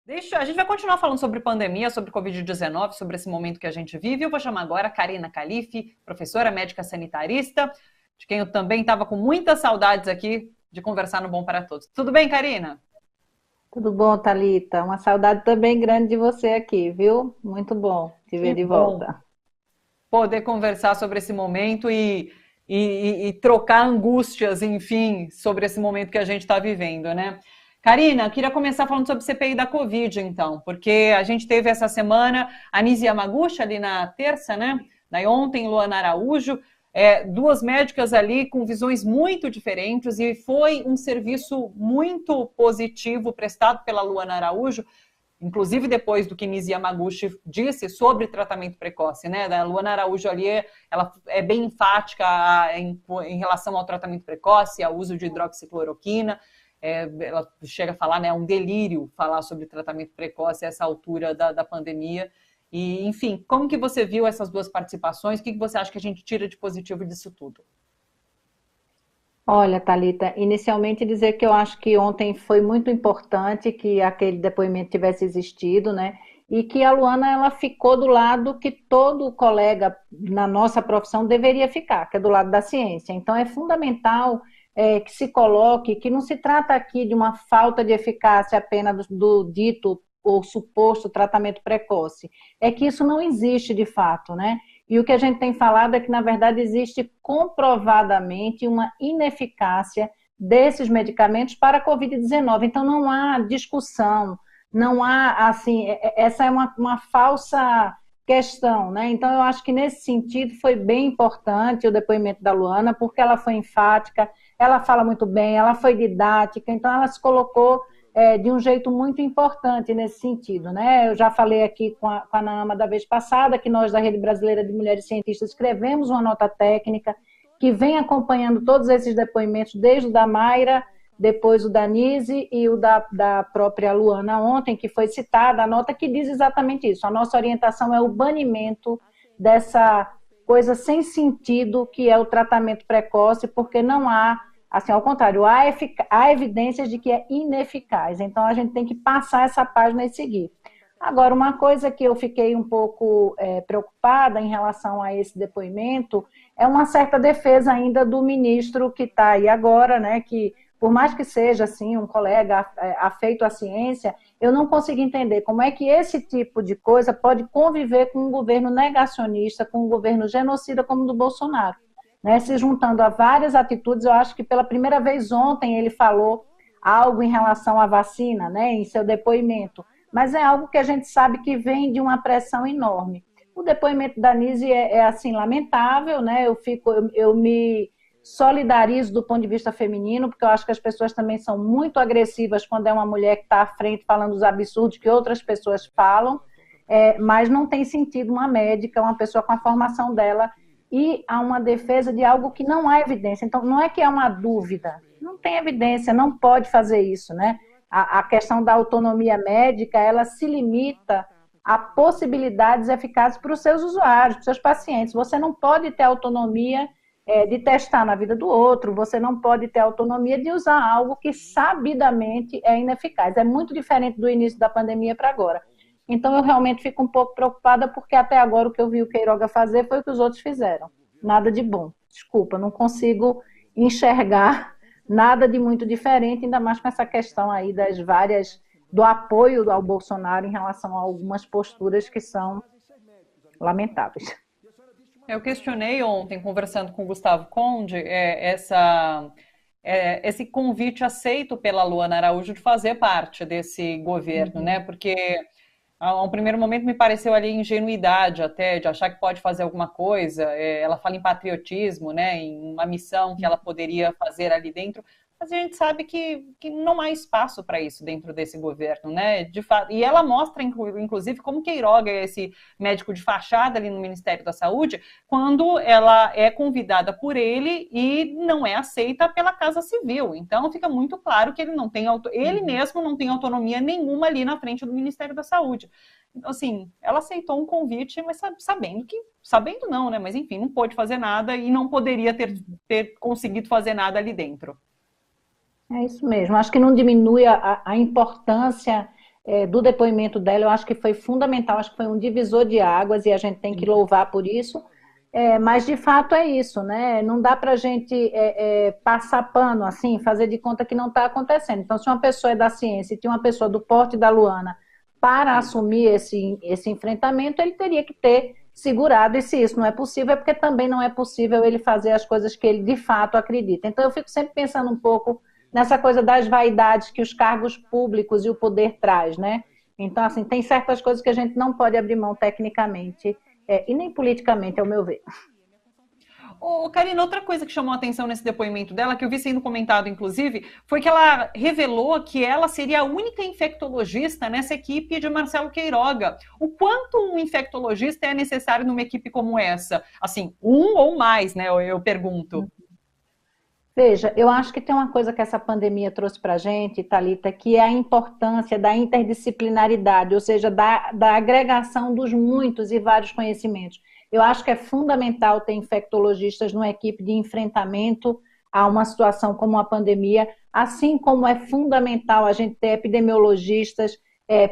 A gente vai continuar falando sobre pandemia, sobre Covid-19, sobre esse momento que a gente vive. Eu vou chamar agora a Karina Calife, professora médica sanitarista, de quem eu também estava com muitas saudades aqui de conversar no Bom para Todos. Tudo bem, Karina? Tudo bom, Thalita? Uma saudade também grande de você aqui, viu? Muito bom te ver Que de bom volta. poder conversar sobre esse momento e trocar angústias, enfim, sobre esse momento que a gente está vivendo, né? Karina, queria começar falando sobre CPI da Covid, então, porque a gente teve essa semana a Nise Yamaguchi ali na terça, né? Daí ontem, Luana Araújo, duas médicas ali com visões muito diferentes e foi um serviço muito positivo prestado pela Luana Araújo, inclusive depois do que Nise Yamaguchi disse sobre tratamento precoce, né? A Luana Araújo ali, ela é bem enfática em relação ao tratamento precoce, ao uso de hidroxicloroquina. Ela chega a falar, né, é um delírio falar sobre tratamento precoce a essa altura da pandemia. E, enfim, como que você viu essas duas participações? O que você acha que a gente tira de positivo disso tudo? Olha, Thalita, inicialmente dizer que eu acho que ontem foi muito importante que aquele depoimento tivesse existido, né? E que a Luana ela ficou do lado que todo colega na nossa profissão deveria ficar, que é do lado da ciência. Então é fundamental que se coloque que não se trata aqui de uma falta de eficácia apenas do dito ou suposto tratamento precoce, é que isso não existe de fato, né? E o que a gente tem falado é que, na verdade, existe comprovadamente uma ineficácia desses medicamentos para a Covid-19. Então, não há discussão, não há, assim, essa é uma falsa questão, né? Então, eu acho que, nesse sentido, foi bem importante o depoimento da Luana, porque ela foi enfática, ela fala muito bem, ela foi didática, então ela se colocou de um jeito muito importante nesse sentido, né? Eu já falei aqui com a Naama da vez passada que nós da Rede Brasileira de Mulheres Cientistas escrevemos uma nota técnica que vem acompanhando todos esses depoimentos, desde o da Mayra, depois o da Nise e o da própria Luana ontem, que foi citada, a nota que diz exatamente isso. A nossa orientação é o banimento dessa coisa sem sentido que é o tratamento precoce, porque não há, assim, ao contrário, há evidências de que é ineficaz. Então, a gente tem que passar essa página e seguir. Agora, uma coisa que eu fiquei um pouco preocupada em relação a esse depoimento é uma certa defesa ainda do ministro que está aí agora, né, que, por mais que seja assim, um colega afeito à ciência, eu não consigo entender como é que esse tipo de coisa pode conviver com um governo negacionista, com um governo genocida como o do Bolsonaro. Né, se juntando a várias atitudes, eu acho que pela primeira vez ontem ele falou algo em relação à vacina, né, em seu depoimento, mas é algo que a gente sabe que vem de uma pressão enorme. O depoimento da Nise assim, lamentável, né, eu me solidarizo do ponto de vista feminino, porque eu acho que as pessoas também são muito agressivas quando é uma mulher que está à frente falando os absurdos que outras pessoas falam, mas não tem sentido uma médica, uma pessoa com a formação dela, e há uma defesa de algo que não há evidência. Então, não é que é uma dúvida, não tem evidência, não pode fazer isso, né? A questão da autonomia médica, ela se limita a possibilidades eficazes para os seus usuários, para os seus pacientes. Você não pode ter autonomia de testar na vida do outro, você não pode ter autonomia de usar algo que sabidamente é ineficaz. É muito diferente do início da pandemia para agora. Então, eu realmente fico um pouco preocupada, porque até agora o que eu vi o Queiroga fazer foi o que os outros fizeram. Nada de bom. Desculpa, não consigo enxergar nada de muito diferente, ainda mais com essa questão aí do apoio ao Bolsonaro em relação a algumas posturas que são lamentáveis. Eu questionei ontem, conversando com o Gustavo Conde, esse convite aceito pela Luana Araújo de fazer parte desse governo, né? Porque a um primeiro momento me pareceu ali ingenuidade até, de achar que pode fazer alguma coisa. Ela fala em patriotismo, né, em uma missão que ela poderia fazer ali dentro, mas a gente sabe que não há espaço para isso dentro desse governo, né, de fato. E ela mostra, inclusive, como Queiroga é esse médico de fachada ali no Ministério da Saúde, quando ela é convidada por ele e não é aceita pela Casa Civil. Então fica muito claro que ele não tem ele mesmo não tem autonomia nenhuma ali na frente do Ministério da Saúde. Então, assim, ela aceitou um convite, mas sabendo não, né? Mas enfim, não pôde fazer nada e não poderia ter conseguido fazer nada ali dentro. É isso mesmo. Acho que não diminui a importância do depoimento dela, eu acho que foi fundamental, acho que foi um divisor de águas e a gente tem que louvar por isso. Mas de fato é isso, né? Não dá para a gente passar pano assim, fazer de conta que não está acontecendo. Então, se uma pessoa é da ciência e tem uma pessoa do porte da Luana para assumir esse enfrentamento, ele teria que ter segurado, e se isso não é possível, é porque também não é possível ele fazer as coisas que ele de fato acredita. Então, eu fico sempre pensando um pouco nessa coisa das vaidades que os cargos públicos e o poder traz, né? Então, assim, tem certas coisas que a gente não pode abrir mão tecnicamente, e nem politicamente, ao meu ver. Karina, outra coisa que chamou a atenção nesse depoimento dela, que eu vi sendo comentado, inclusive, foi que ela revelou que ela seria a única infectologista nessa equipe de Marcelo Queiroga. O quanto um infectologista é necessário numa equipe como essa? Assim, um ou mais, né? Eu pergunto. Veja, eu acho que tem uma coisa que essa pandemia trouxe para a gente, Thalita, que é a importância da interdisciplinaridade, ou seja, da agregação dos muitos e vários conhecimentos. Eu acho que é fundamental ter infectologistas numa equipe de enfrentamento a uma situação como a pandemia, assim como é fundamental a gente ter epidemiologistas,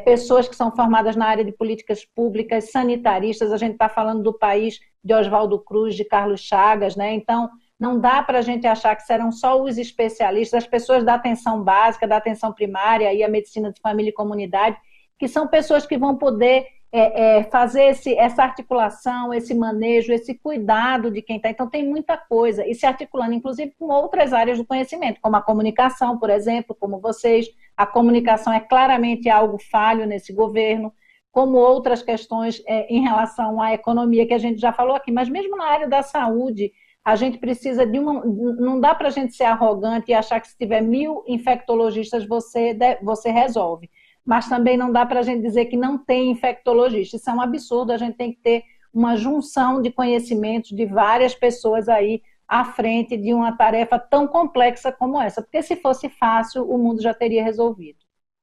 pessoas que são formadas na área de políticas públicas, sanitaristas. A gente está falando do país de Oswaldo Cruz, de Carlos Chagas, né? Então, não dá para a gente achar que serão só os especialistas, as pessoas da atenção básica, da atenção primária e a medicina de família e comunidade, que são pessoas que vão poder fazer essa articulação, esse manejo, esse cuidado de quem está. Então, tem muita coisa, e se articulando, inclusive, com outras áreas do conhecimento, como a comunicação, por exemplo, como vocês. A comunicação é claramente algo falho nesse governo, como outras questões em relação à economia, que a gente já falou aqui, mas mesmo na área da saúde, a gente precisa de uma... Não dá para a gente ser arrogante e achar que se tiver 1000 infectologistas você resolve. Mas também não dá para a gente dizer que não tem infectologista. Isso é um absurdo, a gente tem que ter uma junção de conhecimentos de várias pessoas aí à frente de uma tarefa tão complexa como essa. Porque se fosse fácil, o mundo já teria resolvido.